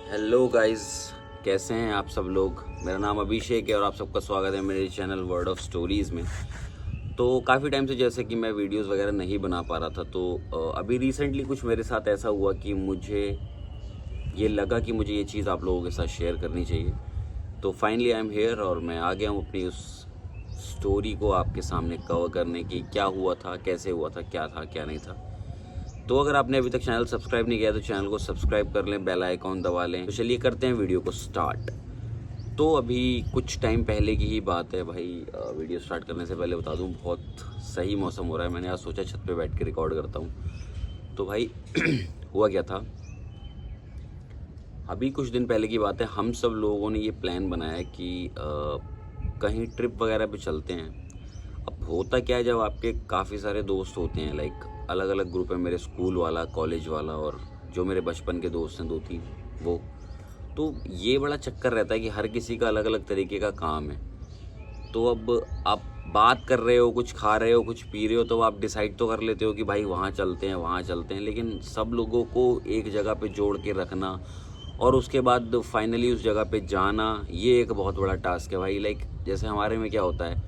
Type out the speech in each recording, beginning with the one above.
Hello guys, कैसे हैं आप सब लोग। मेरा नाम अभिषेक है और आप सबका स्वागत है मेरे चैनल वर्ड ऑफ स्टोरीज़ में। तो काफ़ी टाइम से जैसे कि मैं वीडियोस वगैरह नहीं बना पा रहा था, तो अभी रिसेंटली कुछ मेरे साथ ऐसा हुआ कि मुझे ये लगा कि मुझे ये चीज़ आप लोगों के साथ शेयर करनी चाहिए। तो फाइनली आई एम हेयर और मैं आ गया हूँ अपनी उस स्टोरी को आपके सामने कवर करने की, क्या हुआ था, कैसे हुआ था, क्या नहीं था। तो अगर आपने अभी तक चैनल सब्सक्राइब नहीं किया तो चैनल को सब्सक्राइब कर लें, बेल आइकॉन दबा लें। तो चलिए करते हैं वीडियो को स्टार्ट। तो अभी कुछ टाइम पहले की ही बात है भाई। वीडियो स्टार्ट करने से पहले बता दूं, बहुत सही मौसम हो रहा है। मैंने आज सोचा छत पे बैठ के रिकॉर्ड करता हूं। तो भाई हुआ क्या था, अभी कुछ दिन पहले की बात है। हम सब लोगों ने ये प्लान बनाया कि कहीं ट्रिप वगैरह पे चलते हैं। अब होता क्या है, जब आपके काफ़ी सारे दोस्त होते हैं, लाइक अलग अलग ग्रुप है, मेरे स्कूल वाला, कॉलेज वाला और जो मेरे बचपन के दोस्त हैं 2-3 वो, तो ये बड़ा चक्कर रहता है कि हर किसी का अलग अलग तरीके का काम है। तो अब आप बात कर रहे हो, कुछ खा रहे हो, कुछ पी रहे हो, तो आप डिसाइड तो कर लेते हो कि भाई वहाँ चलते हैं, वहाँ चलते हैं। लेकिन सब लोगों को एक जगह पे जोड़ के रखना और उसके बाद फाइनली उस जगह पे जाना, ये एक बहुत बड़ा टास्क है भाई। लाइक जैसे हमारे में क्या होता है,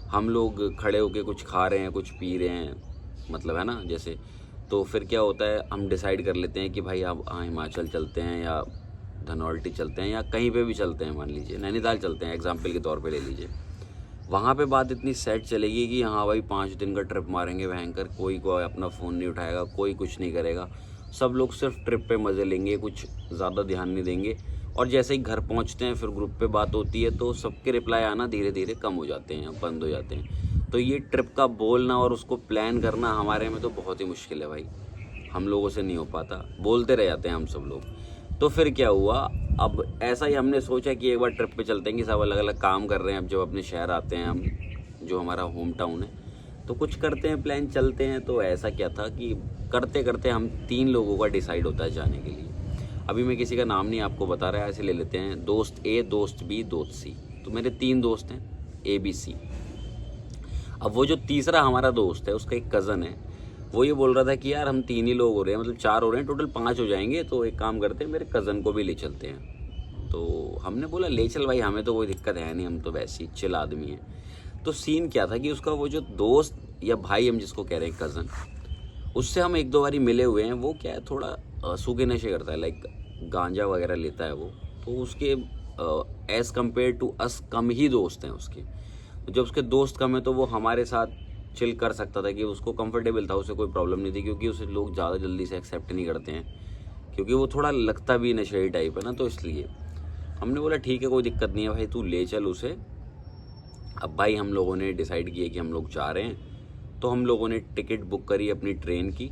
हम लोग खड़े होके कुछ खा रहे हैं, कुछ पी रहे हैं, मतलब है ना, जैसे तो फिर क्या होता है, हम डिसाइड कर लेते हैं कि भाई अब हिमाचल चलते हैं या धनौल्टी चलते हैं या कहीं पे भी चलते हैं, मान लीजिए नैनीताल चलते हैं, एग्जाम्पल के तौर पे ले लीजिए। वहाँ पे बात इतनी सेट चलेगी कि हाँ भाई 5 दिन का ट्रिप मारेंगे भयंकर, कोई अपना फ़ोन नहीं उठाएगा, कोई कुछ नहीं करेगा, सब लोग सिर्फ ट्रिप पे मज़े लेंगे, कुछ ज़्यादा ध्यान नहीं देंगे। और जैसे ही घर पहुँचते हैं फिर ग्रुप पे बात होती है तो सबके रिप्लाई आना धीरे धीरे कम हो जाते हैं, बंद हो जाते हैं। तो ये ट्रिप का बोलना और उसको प्लान करना हमारे में तो बहुत ही मुश्किल है भाई, हम लोगों से नहीं हो पाता, बोलते रह जाते हैं हम सब लोग। तो फिर क्या हुआ, अब ऐसा ही हमने सोचा कि एक बार ट्रिप पे चलते हैं कि सब अलग अलग काम कर रहे हैं। अब जब अपने शहर आते हैं हम, जो हमारा होम टाउन है, तो कुछ करते हैं, प्लान चलते हैं। तो ऐसा क्या था कि करते करते हम 3 लोगों का डिसाइड होता है जाने के लिए। अभी मैं किसी का नाम नहीं आपको बता रहा है, ऐसे ले लेते हैं, दोस्त ए, दोस्त बी, दोस्त सी। तो मेरे 3 दोस्त हैं, ए बी सी। अब वो जो तीसरा हमारा दोस्त है, उसका एक कज़न है, वो ये बोल रहा था कि यार हम 3 ही लोग हो रहे हैं, मतलब 4 हो रहे हैं, टोटल 5 हो जाएंगे, तो एक काम करते हैं मेरे कज़न को भी ले चलते हैं। तो हमने बोला ले चल भाई, हमें तो कोई दिक्कत है नहीं, हम तो वैसे ही चिल आदमी हैं। तो सीन क्या था कि उसका वो जो दोस्त या भाई हम जिसको कह रहे हैं कज़न, उससे हम 1-2 बारी मिले हुए हैं। वो क्या है, थोड़ा सूखे नशे करता है, लाइक गांजा वगैरह लेता है वो। तो उसके एज़ कम्पेयर टू अस कम ही दोस्त हैं उसके। जब उसके दोस्त कम है तो वो हमारे साथ चिल कर सकता था, कि उसको कंफर्टेबल था, उसे कोई प्रॉब्लम नहीं थी, क्योंकि उसे लोग ज़्यादा जल्दी से एक्सेप्ट नहीं करते हैं, क्योंकि वो थोड़ा लगता भी नशेड़ी टाइप है ना। तो इसलिए हमने बोला ठीक है, कोई दिक्कत नहीं है भाई, तू ले चल उसे। अब भाई हम लोगों ने डिसाइड किया कि हम लोग जा रहे हैं, तो हम लोगों ने टिकट बुक करी अपनी ट्रेन की।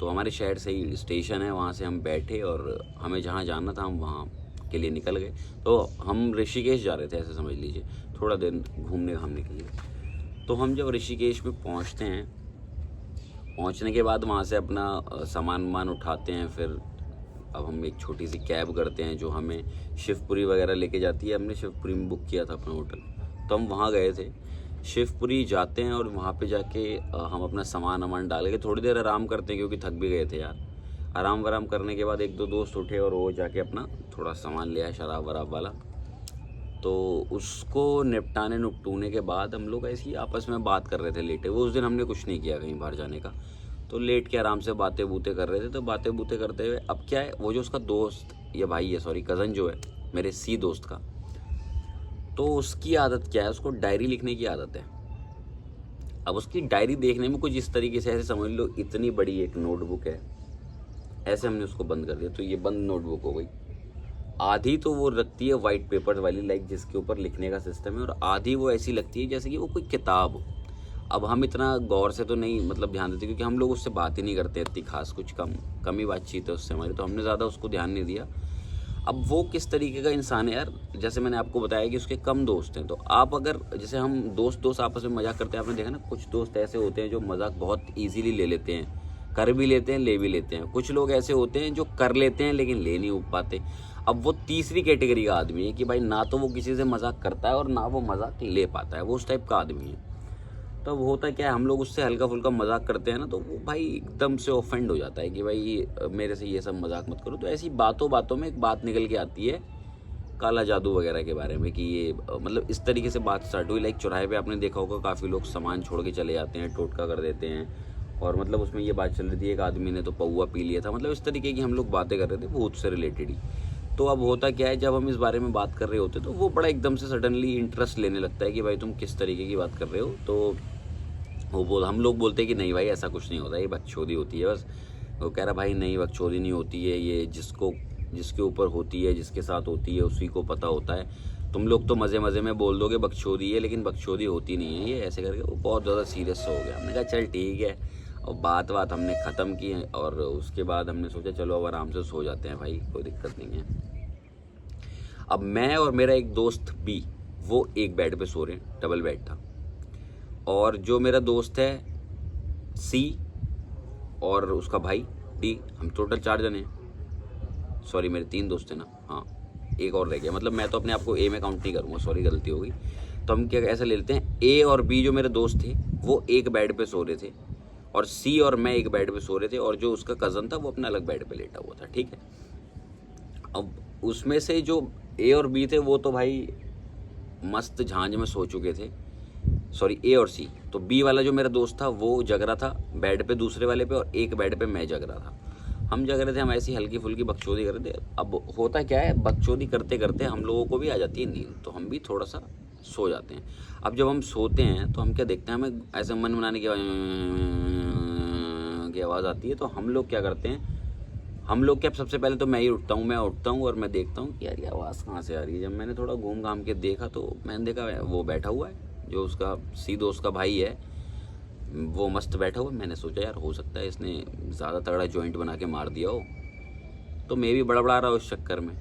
तो हमारे शहर से ही स्टेशन है, वहाँ से हम बैठे और हमें जहाँ जाना था हम वहाँ के लिए निकल गए। तो हम ऋषिकेश जा रहे थे, ऐसे समझ लीजिए, थोड़ा दिन घूमने घामने के लिए। तो हम जब ऋषिकेश में पहुँचते हैं, पहुँचने के बाद वहाँ से अपना सामान वामान उठाते हैं। फिर अब हम एक छोटी सी कैब करते हैं जो हमें शिवपुरी वगैरह लेके जाती है। हमने शिवपुरी में बुक किया था अपना होटल, तो हम वहाँ गए थे। शिवपुरी जाते हैं और वहाँ पे जाके हम अपना सामान वामान डाल के थोड़ी देर आराम करते हैं, क्योंकि थक भी गए थे यार। आराम वाराम करने के बाद 1-2 दोस्त उठे और वो जाके अपना थोड़ा सामान लिया, शराब वराब वाला। तो उसको निपटाने नुपटूने के बाद हम लोग ऐसे ही आपस में बात कर रहे थे लेटे हुए। उस दिन हमने कुछ नहीं किया कहीं बाहर जाने का, तो लेट के आराम से बातें बूतें कर रहे थे। तो बातें बूतें करते हुए अब क्या है, वो जो उसका दोस्त या भाई है, सॉरी कज़न जो है मेरे सी दोस्त का, तो उसकी आदत क्या है, उसको डायरी लिखने की आदत है। अब उसकी डायरी देखने में कुछ इस तरीके से, ऐसे समझ लो इतनी बड़ी एक नोटबुक है, ऐसे हमने उसको बंद कर दिया। तो ये बंद नोटबुक हो गई। आधी तो वो रखती है वाइट पेपर वाली, लाइक जिसके ऊपर लिखने का सिस्टम है, और आधी वो ऐसी लगती है जैसे कि वो कोई किताब हो। अब हम इतना गौर से तो नहीं मतलब ध्यान देते, क्योंकि हम लोग उससे बात ही नहीं करते इतनी खास, कुछ कम ही बातचीत है उससे हमारी, तो हमने ज़्यादा उसको ध्यान नहीं दिया। अब वो किस तरीके का इंसान है यार, जैसे मैंने आपको बताया कि उसके कम दोस्त हैं। तो आप अगर, जैसे हम दोस्त आपस में मजाक करते हैं, आपने देखा ना, कुछ दोस्त ऐसे होते हैं जो मजाक बहुत ईजीली ले लेते हैं, कर भी लेते हैं, ले भी लेते हैं। कुछ लोग ऐसे होते हैं जो कर लेते हैं लेकिन ले नहीं पाते। अब वो तीसरी कैटेगरी का आदमी है कि भाई ना तो वो किसी से मजाक करता है और ना वो मजाक ले पाता है, वो उस टाइप का आदमी है। तो अब होता क्या है, हम लोग उससे हल्का फुल्का मजाक करते हैं ना, तो वो भाई एकदम से ऑफेंड हो जाता है कि भाई मेरे से ये सब मजाक मत करो। तो ऐसी बातों बातों में एक बात निकल के आती है काला जादू वगैरह के बारे में, कि ये मतलब इस तरीके से बात स्टार्ट हुई। लाइक चौराहे पे आपने देखा होगा काफ़ी लोग सामान छोड़ के चले जाते हैं, टोटका कर देते हैं, और मतलब उसमें ये बात चल रही थी एक आदमी ने तो पौआ पी लिया था, मतलब इस तरीके की हम लोग बातें कर रहे थे भूत से रिलेटेड ही। तो अब होता क्या है, जब हम इस बारे में बात कर रहे होते तो वो बड़ा एकदम से सडनली इंटरेस्ट लेने लगता है कि भाई तुम किस तरीके की बात कर रहे हो। तो हम लोग बोलते हैं कि नहीं भाई ऐसा कुछ नहीं होता, ये बकचोदी होती है बस। वो कह रहा भाई नहीं बकचोदी नहीं होती है, ये जिसके ऊपर होती है, जिसके साथ होती है उसी को पता होता है। तुम लोग तो मज़े मज़े में बोल दोगे बकचोदी है, लेकिन बकचोदी होती नहीं है ये, ऐसे करके वो बहुत ज़्यादा सीरियस हो गया। हमने कहा चल ठीक है, और बात हमने ख़त्म की, और उसके बाद हमने सोचा चलो अब आराम से सो जाते हैं भाई, कोई दिक्कत नहीं है। अब मैं और मेरा एक दोस्त बी, वो एक बेड पे सो रहे हैं, डबल बेड था, और जो मेरा दोस्त है सी और उसका भाई डी, हम टोटल 4 जने हैं। सॉरी मेरे 3 दोस्त हैं ना, हाँ एक और रह गया, मतलब मैं तो अपने आप को ए में काउंट नहीं करूँगा, सॉरी गलती हो गई। तो हम क्या ऐसा ले लेते हैं, ए और बी जो मेरे दोस्त थे वो एक बेड पे सो रहे थे, और सी और मैं एक बेड पे सो रहे थे, और जो उसका कज़न था वो अपना अलग बेड पे लेटा हुआ था, ठीक है। अब उसमें से जो ए और बी थे वो तो भाई मस्त झांझ में सो चुके थे, सॉरी ए और सी। तो बी वाला जो मेरा दोस्त था वो जग रहा था बेड पे दूसरे वाले पे, और एक बेड पे मैं जग रहा था। हम जग रहे थे, हम ऐसी हल्की फुल्की बकचोदी कर रहे थे। अब होता क्या है, बकचोदी करते करते हम लोगों को भी आ जाती है नींद, तो हम भी थोड़ा सा सो जाते हैं। अब जब हम सोते हैं तो हम क्या देखते हैं, हमें ऐसे मन बनाने की आवाज़ आती है, तो हम लोग क्या करते हैं, हम लोग क्या सबसे पहले तो मैं उठता हूँ और मैं देखता हूँ कि यार ये आवाज़ कहाँ से आ रही है। जब मैंने थोड़ा घूम घाम के देखा तो मैंने देखा वो बैठा हुआ है, जो उसका सी दोस्त का भाई है वो मस्त बैठा हुआ। मैंने सोचा यार हो सकता है इसने ज़्यादा तगड़ा जॉइंट बना के मार दिया हो, तो मैं भी बड़बड़ा रहा उस चक्कर में,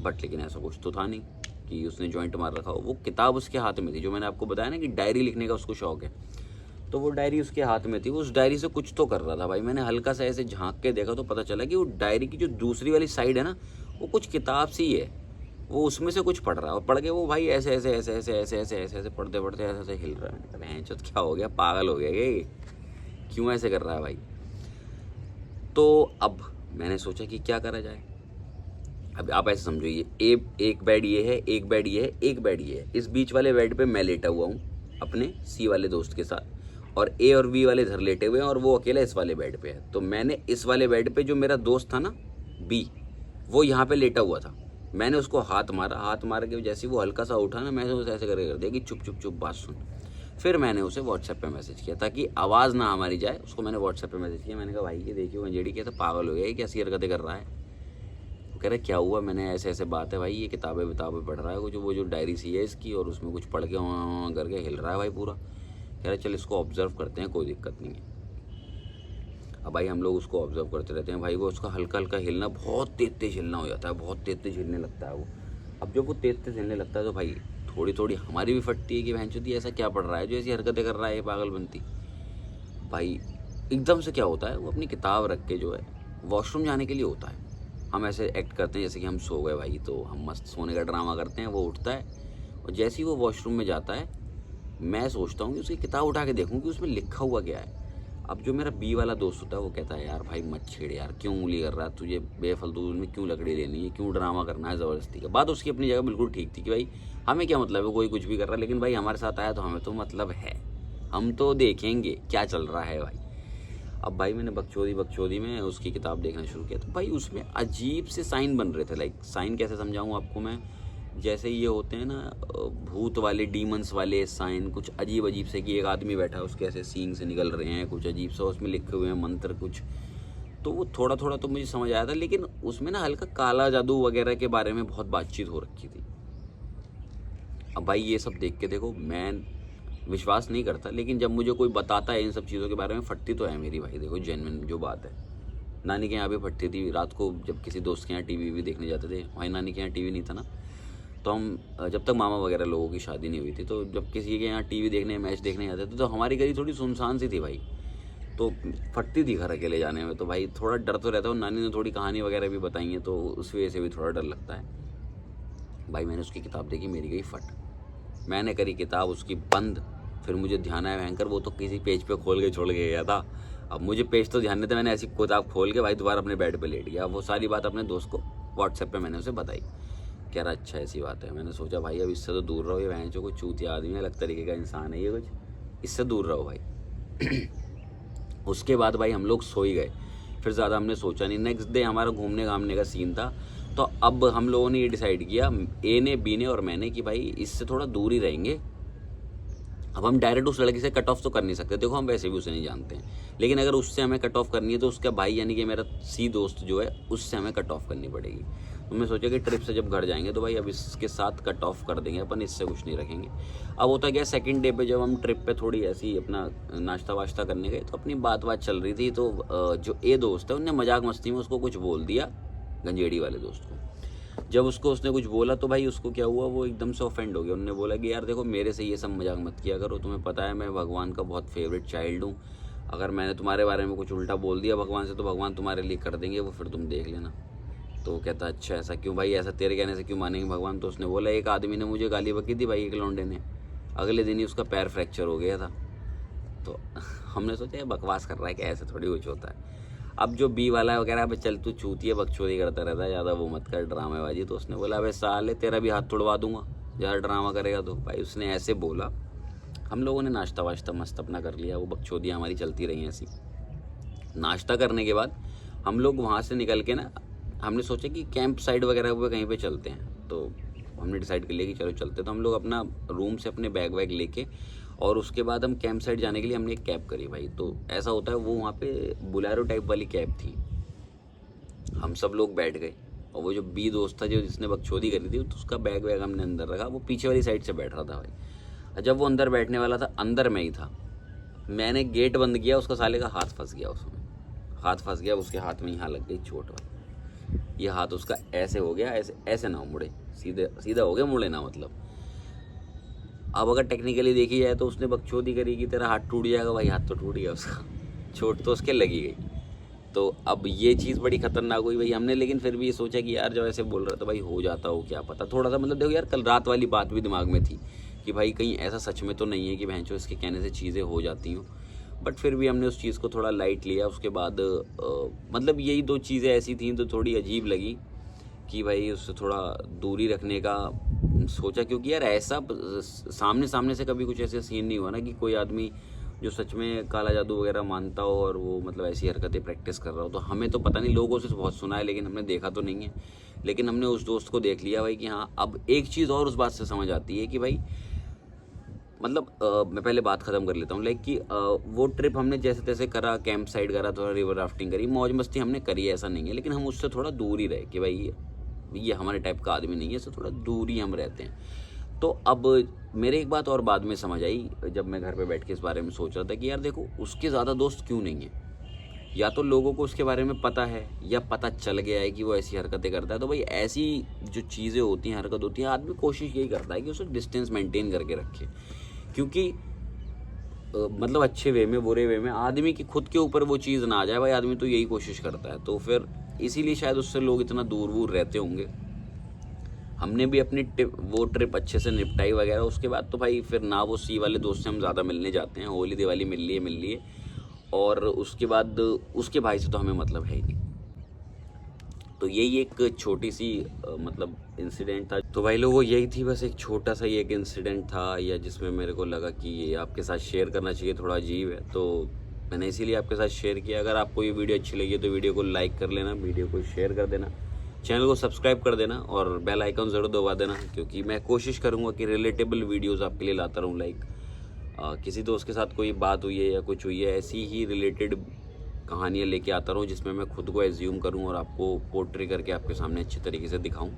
बट लेकिन ऐसा कुछ तो था नहीं कि उसने जॉइंट मार रखा हो। वो किताब उसके हाथ में थी, जो मैंने आपको बताया ना कि डायरी लिखने का उसको शौक है, तो वो डायरी उसके हाथ में थी, वो उस डायरी से कुछ तो कर रहा था भाई। मैंने हल्का सा ऐसे झांक के देखा तो पता चला कि वो डायरी की जो दूसरी वाली साइड है ना, वो कुछ किताब सी है, वो उसमें से कुछ पढ़ रहा है, और पढ़ के वो भाई ऐसे ऐसे ऐसे ऐसे ऐसे ऐसे ऐसे ऐसे पढ़ते पढ़ते ऐसे ऐसे हिल रहा है। मैंने कहा क्या हो गया, पागल हो गया क्या ये, क्यों ऐसे कर रहा है भाई। तो अब मैंने सोचा कि क्या करा जाए। अब आप ऐसे समझो, ये एक बेड ये है, एक बेड ये है, एक बेड ये है। इस बीच वाले बेड पे मैं लेटा हुआ हूँ अपने सी वाले दोस्त के साथ, और ए और बी वाले इधर लेटे हुए हैं, और वो अकेला इस वाले बेड पे है। तो मैंने इस वाले बेड पे जो मेरा दोस्त था ना बी, वो यहाँ पे लेटा हुआ था, मैंने उसको हाथ मार के जैसे वो हल्का सा उठा ना, मैंने उसे ऐसे करके कर दिया कि चुप चुप चुप बात सुन। फिर मैंने उसे व्हाट्सएप पे मैसेज किया ताकि आवाज़ ना हमारी जाए, उसको मैंने व्हाट्सएप पे मैसेज किया। मैंने कहा भाई ये देखियो अंजेडी कैसे पागल हो गया, ये कैसी हरकतें कर रहा है। वो कह रहा क्या हुआ, मैंने ऐसे ऐसे बात है भाई, ये किताबें पढ़ रहा है कुछ, वो जो डायरी सी है इसकी, और उसमें कुछ पढ़ के करके हिल रहा है भाई पूरा। कह रहा चल इसको ऑब्जर्व करते हैं, कोई दिक्कत नहीं है। अब भाई हम लोग उसको ऑब्जर्व करते रहते हैं भाई, वो उसका हल्का हल्का हिलना, बहुत तेज हिलना हो जाता है, बहुत तेज हिलने लगता है वो। अब जब वो तेज हिलने लगता है तो भाई थोड़ी थोड़ी हमारी भी फटती है कि भैंचोदी ऐसा क्या पढ़ रहा है जो ऐसी हरकतें कर रहा है, ये पागल बनती। भाई एकदम से क्या होता है, वो अपनी किताब रख के जो है वॉशरूम जाने के लिए होता है, हम ऐसे एक्ट करते हैं जैसे कि हम सो गए भाई, तो हम मस्त सोने का ड्रामा करते हैं। वो उठता है, और जैसे ही वो वॉशरूम में जाता है, मैं सोचता हूँ कि उसकी किताब उठा के देखूँ कि उसमें लिखा हुआ क्या है। अब जो मेरा बी वाला दोस्त होता है वो कहता है यार भाई मत छेड़ यार, क्यों उंगली कर रहा है, तुझे बेफालतू में क्यों लकड़ी लेनी है, क्यों ड्रामा करना है ज़बरदस्ती का। बात उसकी अपनी जगह बिल्कुल ठीक थी कि भाई हमें क्या मतलब है कोई कुछ भी कर रहा है, लेकिन भाई हमारे साथ आया तो हमें तो मतलब है, हम तो देखेंगे क्या चल रहा है भाई। अब भाई मैंने बकचोदी में उसकी किताब देखना शुरू किया, तो भाई उसमें अजीब से साइन बन रहे थे। लाइक साइन कैसे समझाऊँ आपको मैं, जैसे ये होते हैं ना भूत वाले, डीमंस वाले साइन, कुछ अजीब से कि एक आदमी बैठा है उसके ऐसे सींग से निकल रहे हैं, कुछ अजीब सा उसमें लिखे हुए हैं मंत्र कुछ। तो वो थोड़ा थोड़ा तो मुझे समझ आया था, लेकिन उसमें ना हल्का काला जादू वगैरह के बारे में बहुत बातचीत हो रखी थी। अब भाई ये सब देख के देखो, मैं विश्वास नहीं करता, लेकिन जब मुझे कोई बताता है इन सब चीज़ों के बारे में, फटती तो है मेरी भाई। देखो जेन्युइन जो बात है, नानी के यहाँ भी फटती थी। रात को जब किसी दोस्त के यहाँ टीवी भी देखने जाते थे, वहीं नानी के यहाँ टीवी नहीं था ना, तो हम जब तक मामा वगैरह लोगों की शादी नहीं हुई थी, तो जब किसी के यहाँ टीवी देखने, मैच देखने जाते थे, तो हमारी गली थोड़ी सुनसान सी थी भाई, तो फटती थी घर अकेले जाने में। तो भाई थोड़ा डर तो रहता है, नानी ने थोड़ी कहानी वगैरह भी बताई है, तो उस वजह से भी थोड़ा डर लगता है भाई। मैंने उसकी किताब देखी, मेरी गई फट, मैंने करी किताब उसकी बंद, फिर मुझे ध्यान आया भयंकर वो तो किसी पेज पे खोल के छोड़ के गया था। अब मुझे पेज तो ध्यान नहीं था, मैंने ऐसी किताब खोल के भाई दोबारा अपने बेड पे लेट गया। वो सारी बात अपने दोस्त को व्हाट्सएप पे मैंने उसे बताई। कह रहा अच्छा ऐसी बात है। मैंने सोचा भाई अब इससे तो दूर रहो, ये भैंस जो कोई चूतिया आदमी है, अलग तरीके का इंसान है ये कुछ, इससे दूर रहो भाई। उसके बाद भाई हम लोग सो ही गए, फिर ज़्यादा हमने सोचा नहीं। नेक्स्ट डे हमारा घूमने घामने का सीन था। तो अब हम लोगों ने ये डिसाइड किया, ए ने, बी ने और मैंने, कि भाई इससे थोड़ा दूर ही रहेंगे। अब हम डायरेक्ट उस लड़के से कट ऑफ तो कर नहीं सकते, देखो हम वैसे भी उसे नहीं जानते हैं, लेकिन अगर उससे हमें कट ऑफ करनी है तो उसका भाई यानी कि मेरा सी दोस्त जो है उससे हमें कट ऑफ करनी पड़ेगी। तो मैं सोचा कि ट्रिप से जब घर जाएंगे तो भाई अब इसके साथ कट ऑफ कर देंगे अपन, इससे कुछ नहीं रखेंगे। अब होता क्या, सेकंड डे पे जब हम ट्रिप पे थोड़ी ऐसी अपना नाश्ता वाश्ता करने गए तो अपनी बात चल रही थी। तो जो ए दोस्त है उनने मजाक मस्ती में उसको कुछ बोल दिया गंजेड़ी वाले दोस्त को। जब उसने कुछ बोला तो भाई उसको क्या हुआ, वो एकदम से ऑफेंड हो गया। उन्होंने बोला कि यार देखो मेरे से ये सब मजाक मत किया करो, तुम्हें पता है मैं भगवान का बहुत फेवरेट चाइल्ड हूँ, अगर मैंने तुम्हारे बारे में कुछ उल्टा बोल दिया भगवान से तो भगवान तुम्हारे लिए कर देंगे वो, फिर तुम देख लेना। तो कहता अच्छा ऐसा क्यों भाई, ऐसा तेरे कहने से क्यों मानेंगे भगवान। तो उसने बोला एक आदमी ने मुझे गाली बकी थी भाई, एक लौंडे ने, अगले दिन ही उसका पैर फ्रैक्चर हो गया था। तो हमने सोचा ये बकवास कर रहा है कि ऐसे थोड़ी कुछ होता है। अब जो बी वाला है वगैरह, अबे चल तू चूतिया बकचोदी करता रहता है, ज़्यादा वो मत कर ड्रामेबाजी। तो उसने बोला अबे साले तेरा भी हाथ तोड़वा दूंगा ज़्यादा ड्रामा करेगा तो। भाई उसने ऐसे बोला। हम लोगों ने नाश्ता वाश्ता मस्त अपना कर लिया, वो बकचोदियाँ हमारी चलती रही ऐसी। नाश्ता करने के बाद हम लोग वहाँ से निकल के ना, हमने सोचा कि कैंप साइड वगैरह पे कहीं पे चलते हैं। तो हमने डिसाइड कर लिया कि चलो चलते। तो हम लोग अपना रूम से अपने बैग वैग लेके और उसके बाद हम कैंप साइड जाने के लिए हमने एक कैब करी भाई। तो ऐसा होता है वो वहाँ पे बुलेरो टाइप वाली कैब थी। हम सब लोग बैठ गए और वो जो बी दोस्त था जो जिसने बकचोदी करी थी तो उसका बैग वैग हमने अंदर रखा, वो पीछे वाली साइड से बैठ रहा था भाई। जब वो अंदर बैठने वाला था, अंदर में ही था, मैंने गेट बंद किया, उसका साले का हाथ फंस गया उसमें, हाथ फंस गया, उसके हाथ में यहाँ लग गई चोट भाई। ये हाथ उसका ऐसे हो गया, ऐसे ऐसे ना मुड़े, सीधे सीधा हो गया, मुड़े ना मतलब। अब अगर टेक्निकली देखी जाए तो उसने बकचोदी करी कि तेरा हाथ टूट जाएगा भाई, हाथ तो टूट गया उसका, चोट तो उसके लगी गई। तो अब ये चीज़ बड़ी खतरनाक हुई भाई हमने, लेकिन फिर भी ये सोचा कि यार जब ऐसे बोल रहा था भाई हो जाता हो क्या पता, थोड़ा सा मतलब देखो यार कल रात वाली बात भी दिमाग में थी कि भाई कहीं ऐसा सच में तो नहीं है कि भैंचो इसके कहने से चीज़ें हो जाती हूँ। बट फिर भी हमने उस चीज़ को थोड़ा लाइट लिया। उसके बाद मतलब यही दो चीज़ें ऐसी थी तो थोड़ी अजीब लगी कि भाई उससे थोड़ा दूरी रखने का सोचा, क्योंकि यार ऐसा सामने से कभी कुछ ऐसे सीन नहीं हुआ ना कि कोई आदमी जो सच में काला जादू वगैरह मानता हो और वो मतलब ऐसी हरकतें प्रैक्टिस कर रहा हो। तो हमें तो पता नहीं, लोगों से बहुत सुना है लेकिन हमने देखा तो नहीं है। लेकिन हमने उस दोस्त को देख लिया भाई कि हाँ, अब एक चीज़ और उस बात से समझ आती है कि भाई मतलब मैं पहले बात ख़त्म कर लेता हूँ, लाइक कि वो ट्रिप हमने जैसे तैसे करा, कैंप साइड करा, थोड़ा रिवर राफ्टिंग करी, मौज मस्ती हमने करी, ऐसा नहीं है, लेकिन हम उससे थोड़ा दूर ही रहे कि भाई ये हमारे टाइप का आदमी नहीं है, इससे थोड़ा दूर ही हम रहते हैं। तो अब मेरे एक बात और बाद में समझ आई जब मैं घर पे बैठ के इस बारे में सोच रहा था कि यार देखो उसके ज़्यादा दोस्त क्यों नहीं है, या तो लोगों को उसके बारे में पता है या पता चल गया है कि वो ऐसी हरकतें करता है। तो भाई ऐसी जो चीज़ें होती हैं, हरकत होती है, आदमी कोशिश यही करता है कि उसे डिस्टेंस मेंटेन करके रखे, क्योंकि मतलब अच्छे वे में बुरे वे में आदमी की खुद के ऊपर वो चीज़ ना आ जाए भाई, आदमी तो यही कोशिश करता है। तो फिर इसीलिए शायद उससे लोग इतना दूर दूर रहते होंगे। हमने भी अपनी वो ट्रिप अच्छे से निपटाई वगैरह। उसके बाद तो भाई फिर ना वो सी वाले दोस्त से हम ज़्यादा मिलने जाते हैं, होली दिवाली मिल लिए, और उसके बाद उसके भाई से तो हमें मतलब है ही नहीं। तो यही एक छोटी सी मतलब इंसिडेंट था। तो भाई लोगों यही थी बस, एक छोटा सा ये एक इंसिडेंट था या जिसमें मेरे को लगा कि ये आपके साथ शेयर करना चाहिए, थोड़ा अजीब है तो मैंने इसीलिए आपके साथ शेयर किया। अगर आपको ये वीडियो अच्छी लगी तो वीडियो को लाइक कर लेना, वीडियो को शेयर कर देना, चैनल को सब्सक्राइब कर देना और बेल आइकन ज़रूर दबा देना, क्योंकि मैं कोशिश करूँगा कि रिलेटेबल वीडियोज़ आपके लिए लाता रहूँ। लाइक किसी दोस्त के साथ कोई बात हुई है या कुछ हुई है, ऐसी ही रिलेटेड कहानियाँ लेके आता रहूँ जिसमें मैं खुद को एज्यूम करूँ और आपको पोर्ट्रे करके आपके सामने अच्छी तरीके से दिखाऊँ।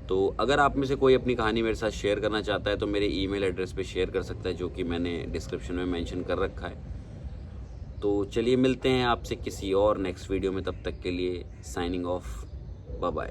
तो अगर आप में से कोई अपनी कहानी मेरे साथ शेयर करना चाहता है तो मेरे ईमेल एड्रेस पे शेयर कर सकता है, जो कि मैंने डिस्क्रिप्शन में मेंशन कर रखा है। तो चलिए मिलते हैं आपसे किसी और नेक्स्ट वीडियो में, तब तक के लिए साइनिंग ऑफ, बाय बाय।